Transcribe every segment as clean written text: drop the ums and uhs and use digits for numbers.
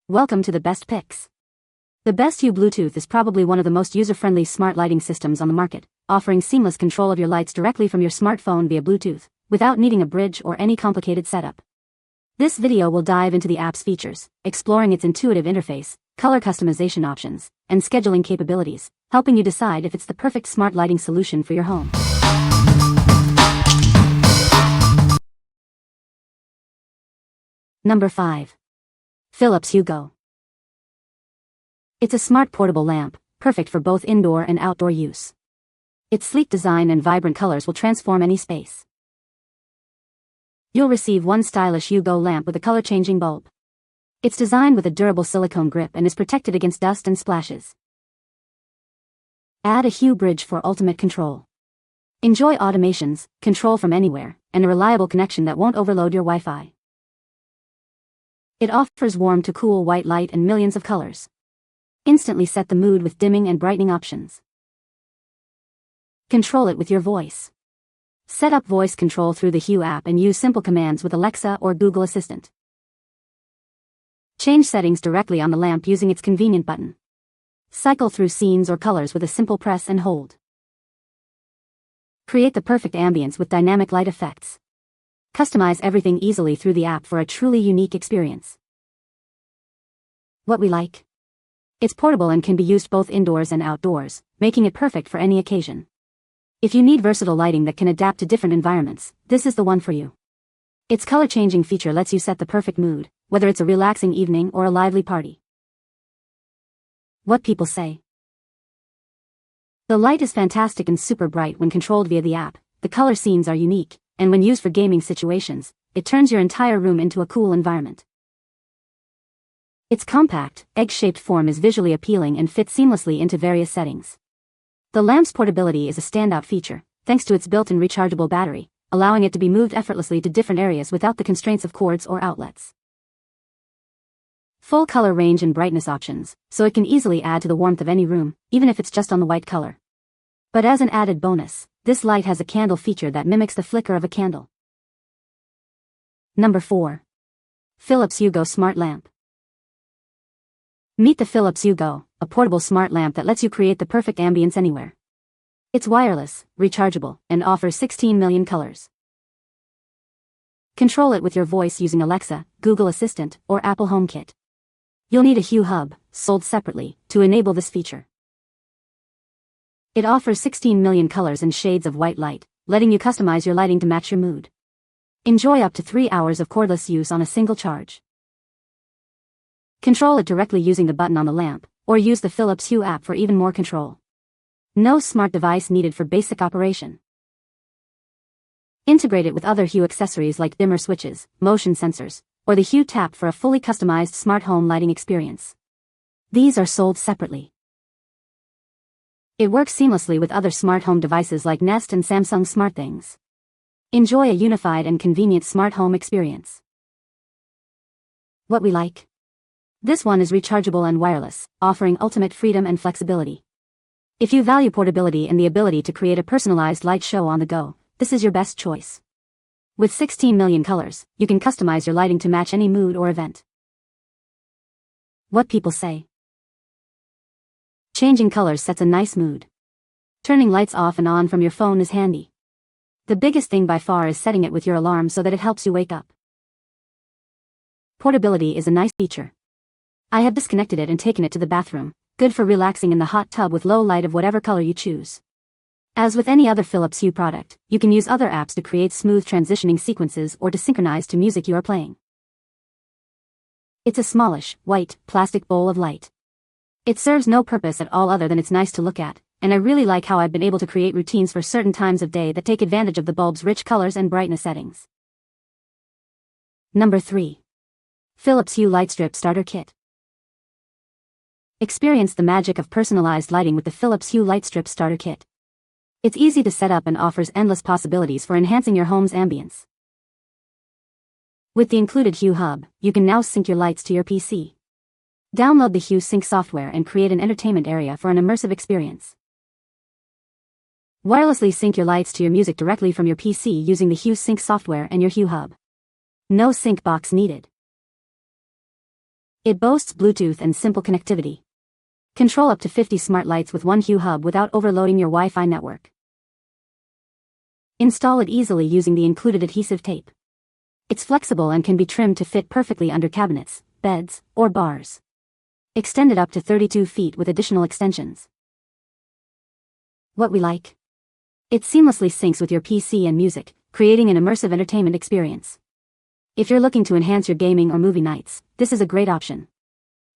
Welcome to the best picks. The best Hue Bluetooth is probably one of the most user-friendly smart lighting systems on the market, offering seamless control of your lights directly from your smartphone via Bluetooth, without needing a bridge or any complicated setup. This video will dive into the app's features, exploring its intuitive interface, color customization options, and scheduling capabilities, helping you decide if it's the perfect smart lighting solution for your home. Number 5. Philips Hue Go. It's a smart portable lamp, perfect for both indoor and outdoor use. Its sleek design and vibrant colors will transform any space. You'll receive one stylish Hue Go lamp with a color-changing bulb. It's designed with a durable silicone grip and is protected against dust and splashes. Add a Hue bridge for ultimate control. Enjoy automations, control from anywhere, and a reliable connection that won't overload your Wi-Fi. It offers warm to cool white light and millions of colors. Instantly set the mood with dimming and brightening options. Control it with your voice. Set up voice control through the Hue app and use simple commands with Alexa or Google Assistant. Change settings directly on the lamp using its convenient button. Cycle through scenes or colors with a simple press and hold. Create the perfect ambience with dynamic light effects. Customize everything easily through the app for a truly unique experience. What we like? It's portable and can be used both indoors and outdoors, making it perfect for any occasion. If you need versatile lighting that can adapt to different environments, this is the one for you. Its color-changing feature lets you set the perfect mood, whether it's a relaxing evening or a lively party. What people say. The light is fantastic and super bright when controlled via the app, the color scenes are unique, and when used for gaming situations, it turns your entire room into a cool environment. Its compact, egg-shaped form is visually appealing and fits seamlessly into various settings. The lamp's portability is a standout feature, thanks to its built-in rechargeable battery, allowing it to be moved effortlessly to different areas without the constraints of cords or outlets. Full color range and brightness options, so it can easily add to the warmth of any room, even if it's just on the white color. But as an added bonus, this light has a candle feature that mimics the flicker of a candle. Number 4. Philips Hue Go Smart Lamp. Meet the Philips Hue Go, a portable smart lamp that lets you create the perfect ambience anywhere. It's wireless, rechargeable, and offers 16 million colors. Control it with your voice using Alexa, Google Assistant, or Apple HomeKit. You'll need a Hue hub, sold separately, to enable this feature. It offers 16 million colors and shades of white light, letting you customize your lighting to match your mood. Enjoy up to 3 hours of cordless use on a single charge. Control it directly using the button on the lamp, or use the Philips Hue app for even more control. No smart device needed for basic operation. Integrate it with other Hue accessories like dimmer switches, motion sensors, or the Hue tap for a fully customized smart home lighting experience. These are sold separately. It works seamlessly with other smart home devices like Nest and Samsung SmartThings. Enjoy a unified and convenient smart home experience. What we like? This one is rechargeable and wireless, offering ultimate freedom and flexibility. If you value portability and the ability to create a personalized light show on the go, this is your best choice. With 16 million colors, you can customize your lighting to match any mood or event. What people say. Changing colors sets a nice mood. Turning lights off and on from your phone is handy. The biggest thing by far is setting it with your alarm so that it helps you wake up. Portability is a nice feature. I have disconnected it and taken it to the bathroom, good for relaxing in the hot tub with low light of whatever color you choose. As with any other Philips Hue product, you can use other apps to create smooth transitioning sequences or to synchronize to music you are playing. It's a smallish, white, plastic bowl of light. It serves no purpose at all other than it's nice to look at, and I really like how I've been able to create routines for certain times of day that take advantage of the bulb's rich colors and brightness settings. Number 3. Philips Hue Lightstrip Starter Kit. Experience the magic of personalized lighting with the Philips Hue Lightstrip Starter Kit. It's easy to set up and offers endless possibilities for enhancing your home's ambience. With the included Hue hub, you can now sync your lights to your PC. Download the Hue Sync software and create an entertainment area for an immersive experience. Wirelessly sync your lights to your music directly from your PC using the Hue Sync software and your Hue hub. No sync box needed. It boasts Bluetooth and simple connectivity. Control up to 50 smart lights with one Hue hub without overloading your Wi-Fi network. Install it easily using the included adhesive tape. It's flexible and can be trimmed to fit perfectly under cabinets, beds, or bars. Extended up to 32 feet with additional extensions. What we like? It seamlessly syncs with your PC and music, creating an immersive entertainment experience. If you're looking to enhance your gaming or movie nights, this is a great option.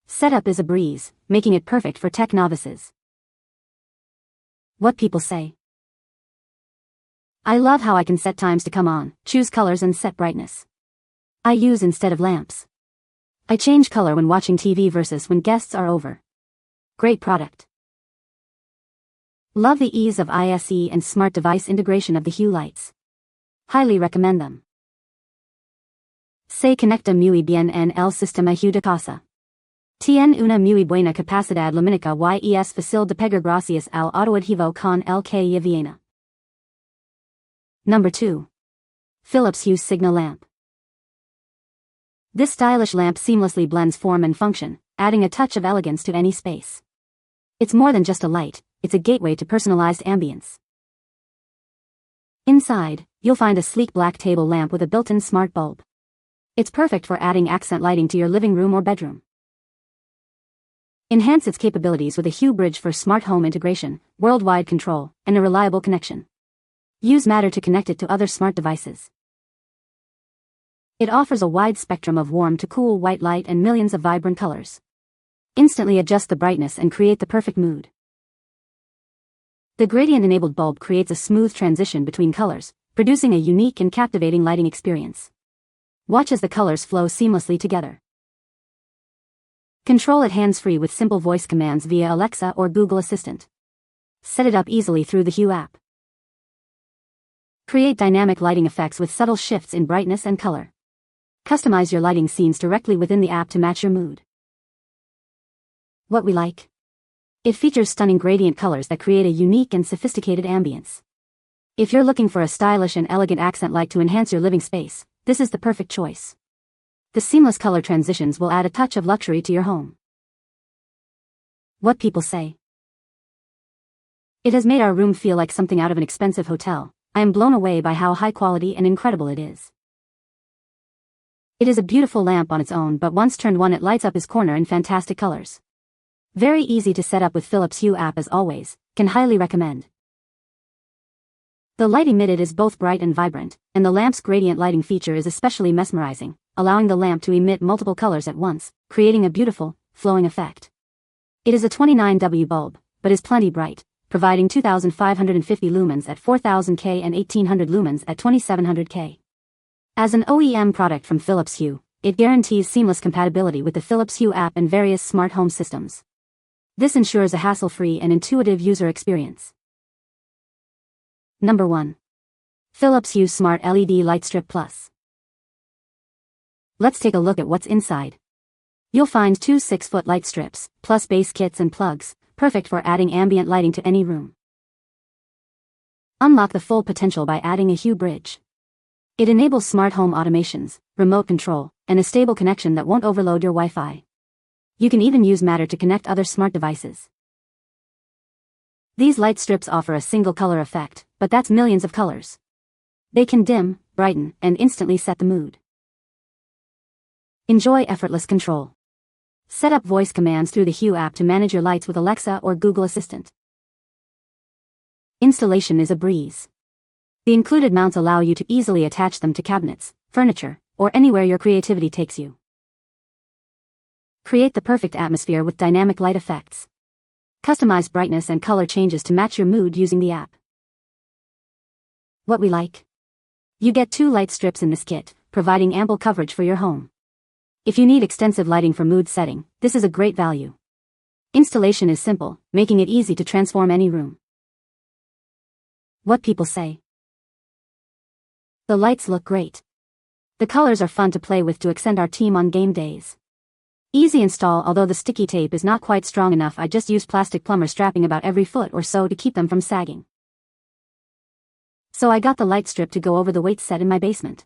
Setup is a breeze, making it perfect for tech novices. What people say. I love how I can set times to come on, choose colors and set brightness. I use instead of lamps. I change color when watching TV versus when guests are over. Great product. Love the ease of ISE and smart device integration of the Hue lights. Highly recommend them. Se conecta muy bien en el sistema Hue de casa. Tiene una muy buena capacidad lumínica y es fácil de pegar gracias al autoadhesivo con el que viene. Number 2. Philips Hue Signe lamp. This stylish lamp seamlessly blends form and function, adding a touch of elegance to any space. It's more than just a light, it's a gateway to personalized ambience. Inside, you'll find a sleek black table lamp with a built-in smart bulb. It's perfect for adding accent lighting to your living room or bedroom. Enhance its capabilities with a Hue bridge for smart home integration, worldwide control, and a reliable connection. Use Matter to connect it to other smart devices. It offers a wide spectrum of warm to cool white light and millions of vibrant colors. Instantly adjust the brightness and create the perfect mood. The gradient-enabled bulb creates a smooth transition between colors, producing a unique and captivating lighting experience. Watch as the colors flow seamlessly together. Control it hands-free with simple voice commands via Alexa or Google Assistant. Set it up easily through the Hue app. Create dynamic lighting effects with subtle shifts in brightness and color. Customize your lighting scenes directly within the app to match your mood. What we like? It features stunning gradient colors that create a unique and sophisticated ambience. If you're looking for a stylish and elegant accent light to enhance your living space, this is the perfect choice. The seamless color transitions will add a touch of luxury to your home. What people say. It has made our room feel like something out of an expensive hotel. I am blown away by how high quality and incredible it is. It is a beautiful lamp on its own, but once turned on, it lights up his corner in fantastic colors. Very easy to set up with Philips Hue app as always, can highly recommend. The light emitted is both bright and vibrant, and the lamp's gradient lighting feature is especially mesmerizing, allowing the lamp to emit multiple colors at once, creating a beautiful, flowing effect. It is a 29W bulb, but is plenty bright, providing 2,550 lumens at 4,000 K and 1,800 lumens at 2,700 K. As an OEM product from Philips Hue, it guarantees seamless compatibility with the Philips Hue app and various smart home systems. This ensures a hassle-free and intuitive user experience. Number 1. Philips Hue Smart LED Lightstrip Plus. Let's take a look at what's inside. You'll find two 6-foot light strips, plus base kits and plugs, perfect for adding ambient lighting to any room. Unlock the full potential by adding a Hue bridge. It enables smart home automations, remote control, and a stable connection that won't overload your Wi-Fi. You can even use Matter to connect other smart devices. These light strips offer a single color effect, but that's millions of colors. They can dim, brighten, and instantly set the mood. Enjoy effortless control. Set up voice commands through the Hue app to manage your lights with Alexa or Google Assistant. Installation is a breeze. The included mounts allow you to easily attach them to cabinets, furniture, or anywhere your creativity takes you. Create the perfect atmosphere with dynamic light effects. Customize brightness and color changes to match your mood using the app. What we like? You get 2 light strips in this kit, providing ample coverage for your home. If you need extensive lighting for mood setting, this is a great value. Installation is simple, making it easy to transform any room. What people say. The lights look great. The colors are fun to play with to accent our team on game days. Easy install. Although the sticky tape is not quite strong enough, I just used plastic plumber strapping about every foot or so to keep them from sagging. So I got the light strip to go over the weight set in my basement.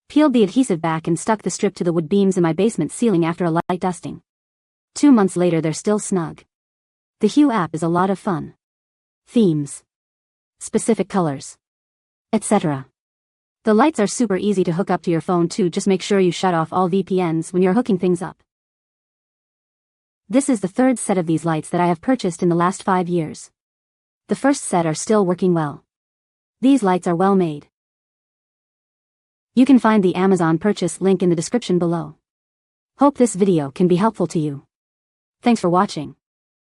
Peeled the adhesive back and stuck the strip to the wood beams in my basement ceiling after a light dusting. 2 months later they're still snug. The Hue app is a lot of fun. Themes. Specific colors. Etc. The lights are super easy to hook up to your phone too, just make sure you shut off all VPNs when you're hooking things up. This is the third set of these lights that I have purchased in the last 5 years. The first set are still working well. These lights are well made. You can find the Amazon purchase link in the description below. Hope this video can be helpful to you. Thanks for watching.